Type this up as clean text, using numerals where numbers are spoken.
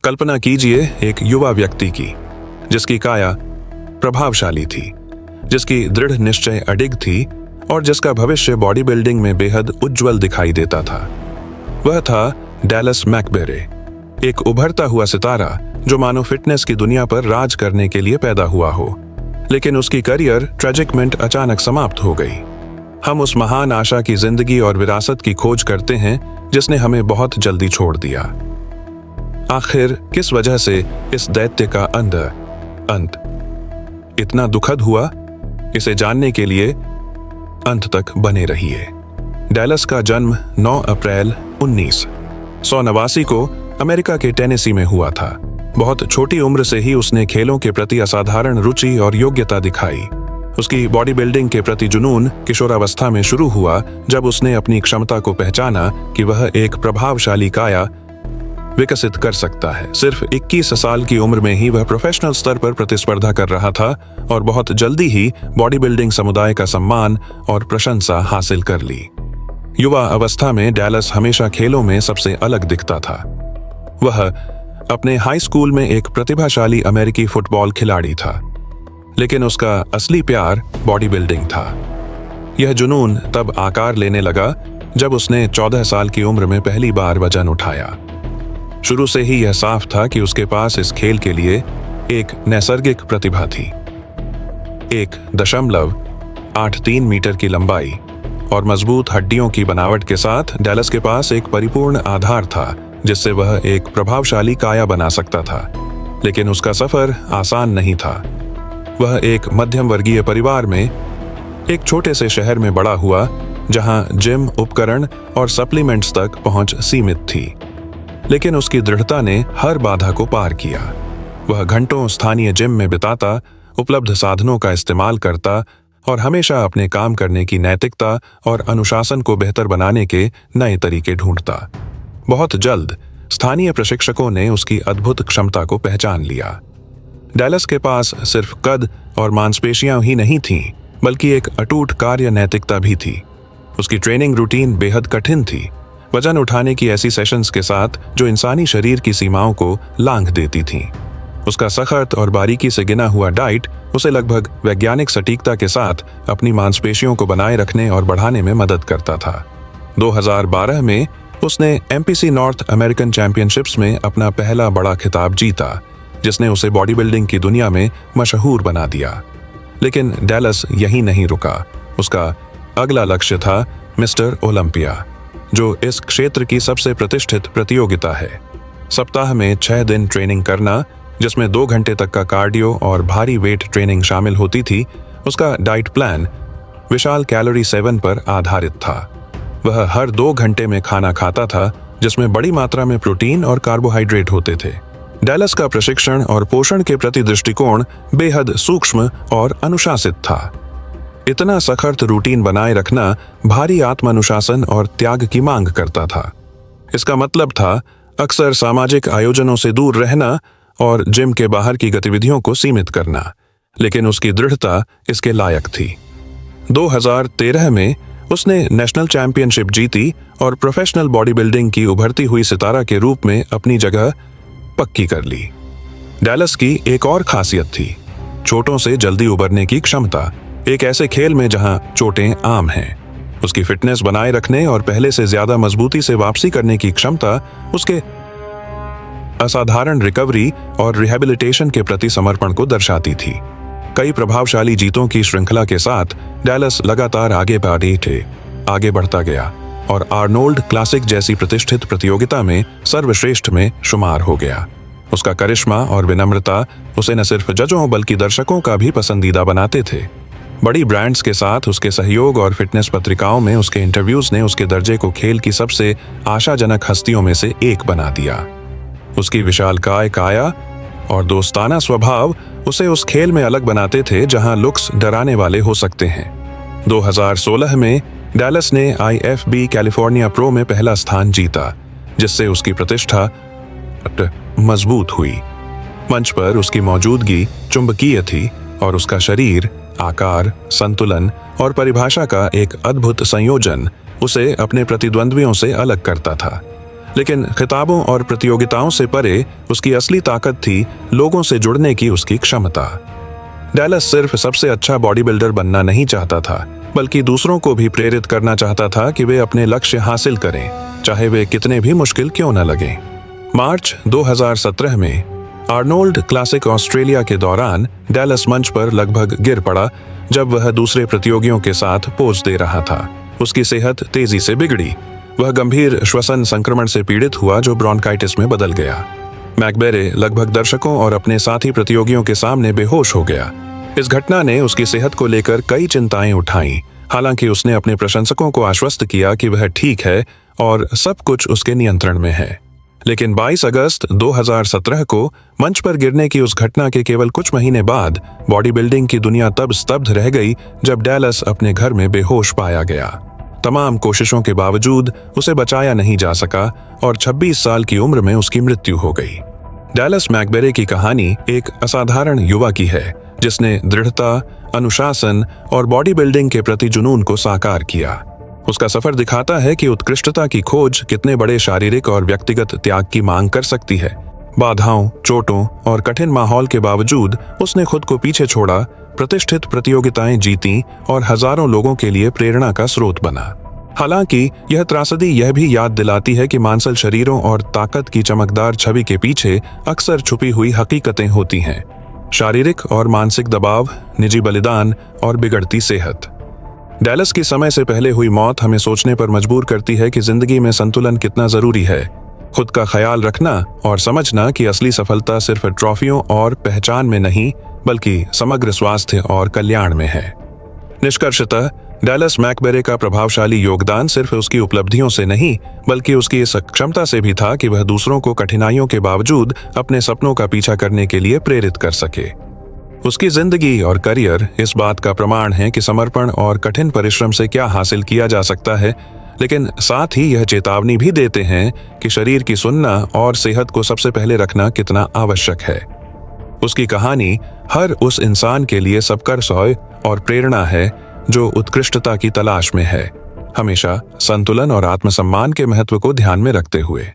कल्पना कीजिए एक युवा व्यक्ति की, जिसकी काया प्रभावशाली थी, जिसकी दृढ़ निश्चय अडिग थी और जिसका भविष्य बॉडी बिल्डिंग में बेहद उज्जवल दिखाई देता था। वह था डैलस मैकबेरे, एक उभरता हुआ सितारा जो मानो फिटनेस की दुनिया पर राज करने के लिए पैदा हुआ हो। लेकिन उसकी करियर ट्रेजिकमेंट अचानक समाप्त हो गई। हम उस महान आशा की जिंदगी और विरासत की खोज करते हैं जिसने हमें बहुत जल्दी छोड़ दिया। आखिर किस वजह से इस दैत्य का अंत इतना दुखद हुआ? इसे जानने के लिए अंत तक बने रहिए। डैलस का जन्म 9 अप्रैल 1989 को अमेरिका के टेनेसी में हुआ था। बहुत छोटी उम्र से ही उसने खेलों के प्रति असाधारण रुचि और योग्यता दिखाई। उसकी बॉडी बिल्डिंग के प्रति जुनून किशोरावस्था में शुरू हुआ, जब उसने अपनी क्षमता को पहचाना कि वह एक प्रभावशाली काया विकसित कर सकता है। सिर्फ 21 साल की उम्र में ही वह प्रोफेशनल स्तर पर प्रतिस्पर्धा कर रहा था और बहुत जल्दी ही बॉडी बिल्डिंग समुदाय का सम्मान और प्रशंसा हासिल कर ली। युवा अवस्था में डैलस हमेशा खेलों में सबसे अलग दिखता था। वह अपने हाई स्कूल में एक प्रतिभाशाली अमेरिकी फुटबॉल खिलाड़ी था, लेकिन उसका असली प्यार बॉडी बिल्डिंग था। यह जुनून तब आकार लेने लगा जब उसने 14 साल की उम्र में पहली बार वजन उठाया। शुरू से ही यह साफ था कि उसके पास इस खेल के लिए एक नैसर्गिक प्रतिभा थी। 1.83 मीटर की लंबाई और मजबूत हड्डियों की बनावट के साथ डैलस के पास एक परिपूर्ण आधार था, जिससे वह एक प्रभावशाली काया बना सकता था। लेकिन उसका सफर आसान नहीं था। वह एक मध्यम वर्गीय परिवार में एक छोटे से शहर में बड़ा हुआ, जहां जिम उपकरण और सप्लीमेंट्स तक पहुंच सीमित थी। लेकिन उसकी दृढ़ता ने हर बाधा को पार किया। वह घंटों स्थानीय जिम में बिताता, उपलब्ध साधनों का इस्तेमाल करता और हमेशा अपने काम करने की नैतिकता और अनुशासन को बेहतर बनाने के नए तरीके ढूंढता। बहुत जल्द स्थानीय प्रशिक्षकों ने उसकी अद्भुत क्षमता को पहचान लिया। डैलस के पास सिर्फ कद और मांसपेशियां ही नहीं थीं, बल्कि एक अटूट कार्य नैतिकता भी थी। उसकी ट्रेनिंग रूटीन बेहद कठिन थी, वजन उठाने की ऐसी सेशंस के साथ जो इंसानी शरीर की सीमाओं को लांघ देती थीं। उसका सख्त और बारीकी से गिना हुआ डाइट उसे लगभग वैज्ञानिक सटीकता के साथ अपनी मांसपेशियों को बनाए रखने और बढ़ाने में मदद करता था। 2012 में उसने एमपीसी नॉर्थ अमेरिकन चैंपियनशिप्स में अपना पहला बड़ा खिताब जीता, जिसने उसे बॉडी बिल्डिंग की दुनिया में मशहूर बना दिया। लेकिन डैलस यहीं नहीं रुका। उसका अगला लक्ष्य था मिस्टर ओलंपिया, जो इस क्षेत्र की सबसे प्रतिष्ठित प्रतियोगिता है। सप्ताह में 6 दिन ट्रेनिंग करना, जिसमें 2 घंटे तक का कार्डियो और भारी वेट ट्रेनिंग शामिल होती थी। उसका डाइट प्लान विशाल कैलोरी 7 पर आधारित था। वह हर 2 घंटे में खाना खाता था, जिसमें बड़ी मात्रा में प्रोटीन और कार्बोहाइड्रेट होते थे। डैलस का प्रशिक्षण और पोषण के प्रति दृष्टिकोण बेहद सूक्ष्म और अनुशासित था। इतना सख्त रूटीन बनाए रखना भारी आत्मानुशासन और त्याग की मांग करता था। इसका मतलब था अक्सर सामाजिक आयोजनों से दूर रहना और जिम के बाहर की गतिविधियों को सीमित करना, लेकिन उसकी दृढ़ता इसके लायक थी। 2013 में उसने नेशनल चैंपियनशिप जीती और प्रोफेशनल बॉडी बिल्डिंग की उभरती हुई सितारा के रूप में अपनी जगह पक्की कर ली। डैलस की एक और खासियत थी चोटों से जल्दी उबरने की क्षमता। एक ऐसे खेल में जहां चोटें आम हैं, उसकी फिटनेस बनाए रखने और पहले से ज्यादा मजबूती से वापसी करने की क्षमता उसके असाधारण रिकवरी और रिहैबिलिटेशन के प्रति समर्पण को दर्शाती थी। कई प्रभावशाली जीतों की श्रृंखला के साथ डैलस लगातार आगे बढ़ता गया और आर्नोल्ड क्लासिक जैसी प्रतिष्ठित प्रतियोगिता में सर्वश्रेष्ठ में शुमार हो गया। उसका करिश्मा और विनम्रता उसे न सिर्फ जजों बल्कि दर्शकों का भी पसंदीदा बनाते थे। बड़ी ब्रांड्स के साथ उसके सहयोग और फिटनेस पत्रिकाओं में उसके इंटरव्यूज ने उसके दर्जे को खेल की सबसे आशाजनक हस्तियों में से एक बना दिया। उसकी विशालकाय काया और दोस्ताना स्वभाव उसे उस खेल में अलग बनाते थे जहां लुक्स डराने वाले हो सकते हैं। 2016 में डैलस ने IFB कैलिफोर्निया प्रो में पहला स्थान जीता, जिससे उसकी प्रतिष्ठा मजबूत हुई। मंच पर उसकी मौजूदगी चुंबकीय थी और उसका शरीर, आकार, संतुलन और परिभाषा का एक अद्भुत संयोजन उसे अपने प्रतिद्वंद्वियों से अलग करता था। लेकिन खिताबों और प्रतियोगिताओं से परे उसकी असली ताकत थी लोगों से जुड़ने की उसकी क्षमता। डैलस सिर्फ सबसे अच्छा बॉडी बिल्डर बनना नहीं चाहता था, बल्कि दूसरों को भी प्रेरित करना चाहता था कि वे अपने लक्ष्य हासिल करें, चाहे वे कितने भी मुश्किल क्यों न लगें। मार्च 2017 में आर्नोल्ड क्लासिक ऑस्ट्रेलिया के दौरान डैलस मंच पर लगभग गिर पड़ा जब वह दूसरे प्रतियोगियों के साथ पोज दे रहा था। उसकी सेहत तेजी से बिगड़ी। वह गंभीर श्वसन संक्रमण से पीड़ित हुआ जो ब्रोंकाइटिस में बदल गया। मैकबेरे लगभग दर्शकों और अपने साथी प्रतियोगियों के सामने बेहोश हो गया। इस घटना ने उसकी सेहत को लेकर कई चिंताएं उठाईं। हालांकि उसने अपने प्रशंसकों को आश्वस्त किया कि वह ठीक है और सब कुछ उसके नियंत्रण में है। लेकिन 22 अगस्त 2017 को मंच पर गिरने की उस घटना के केवल कुछ महीने बाद बॉडी बिल्डिंग की दुनिया तब स्तब्ध रह गई जब डैलस अपने घर में बेहोश पाया गया। तमाम कोशिशों के बावजूद उसे बचाया नहीं जा सका और 26 साल की उम्र में उसकी मृत्यु हो गई। डैलस मैकबेरे की कहानी एक असाधारण युवा की है जिसने दृढ़ता, अनुशासन और बॉडी बिल्डिंग के प्रति जुनून को साकार किया। उसका सफर दिखाता है कि उत्कृष्टता की खोज कितने बड़े शारीरिक और व्यक्तिगत त्याग की मांग कर सकती है। बाधाओं, चोटों और कठिन माहौल के बावजूद उसने खुद को पीछे छोड़ा, प्रतिष्ठित प्रतियोगिताएं जीती और हजारों लोगों के लिए प्रेरणा का स्रोत बना। हालांकि यह त्रासदी यह भी याद दिलाती है कि मांसल शरीरों और ताकत की चमकदार छवि के पीछे अक्सर छुपी हुई हकीकतें होती हैं। शारीरिक और मानसिक दबाव, निजी बलिदान और बिगड़ती सेहत। डैलस की समय से पहले हुई मौत हमें सोचने पर मजबूर करती है कि जिंदगी में संतुलन कितना जरूरी है। खुद का ख्याल रखना और समझना कि असली सफलता सिर्फ ट्रॉफियों और पहचान में नहीं, बल्कि समग्र स्वास्थ्य और कल्याण में है। निष्कर्षतः डैलस मैकबेरे का प्रभावशाली योगदान सिर्फ उसकी उपलब्धियों से नहीं, बल्कि उसकी इस क्षमता से भी था कि वह दूसरों को कठिनाइयों के बावजूद अपने सपनों का पीछा करने के लिए प्रेरित कर सके। उसकी जिंदगी और करियर इस बात का प्रमाण है कि समर्पण और कठिन परिश्रम से क्या हासिल किया जा सकता है, लेकिन साथ ही यह चेतावनी भी देते हैं कि शरीर की सुनना और सेहत को सबसे पहले रखना कितना आवश्यक है। उसकी कहानी हर उस इंसान के लिए सबकर सौय और प्रेरणा है जो उत्कृष्टता की तलाश में है, हमेशा संतुलन और आत्मसम्मान के महत्व को ध्यान में रखते हुए।